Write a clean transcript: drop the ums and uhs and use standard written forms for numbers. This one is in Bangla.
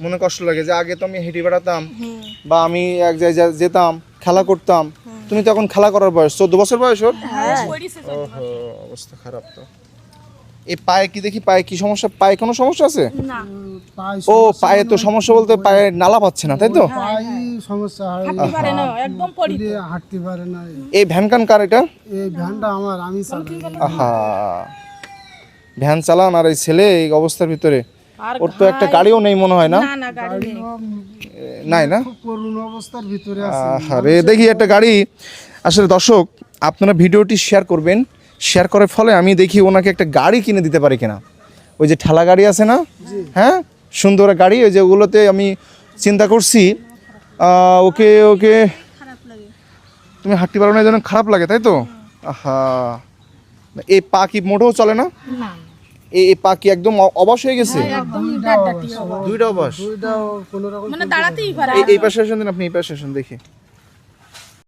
মনে কষ্ট লাগে যে আগে তো আমি হেঁটে বেড়াতাম বা আমি এক জায়গায় যেতাম খেলা করতাম, তুমি তো এখন খেলা করার বয়স, 14 বছর বয়স ওর। ওহো, অবস্থা খারাপ তো। এই পায়ে কি দেখি, পায়ে কি সমস্যা, পায়ে কোনো সমস্যা আছে? না ও পায়ে তো সমস্যা বলতে পায়ে নালা পাচ্ছে না, তাই তো? সমস্যা হয়, হাঁটতে পারে না, একদম পড়ি তো। হাঁটতে পারে না। এই ভ্যান কান কার এটা? এই ভ্যানটা আমার, আমি চালাই। আহা, ভ্যান চালান আর এই ছেলে এই অবস্থার ভিতরে, আর ওর তো একটা গাড়িও নেই মনে হয় না? না না গাড়ি নেই। নাই না? খুব করুণ অবস্থার ভিতরে আছে। আরে দেখি একটা গাড়ি। আসলে দর্শক, আপনারা ভিডিওটি শেয়ার করবেন, শেয়ার করার ফলে আমি দেখি ওনাকে একটা গাড়ি কিনে দিতে পারি কিনা। ওই যে ঠেলা গাড়ি আছে না, হ্যাঁ সুন্দর গাড়ি, ওই যে ওগুলোতে আমি চিন্তা করছি। ওকে ওকে, তুমি হাঁটতে পারো না এই জন্য খারাপ লাগে, তাই তো? আহা, এই পা কি মোটেও চলে না? না এই পা কি একদম অবশ হয়ে গেছে? একদম ডাডাটি হবে। দুইটা অবশ। দুইটাও কোনো রকম মানে দাঁড়াতেই পারে এই পাশে আসেন দিন, আপনি এই পাশে আসেন দেখি।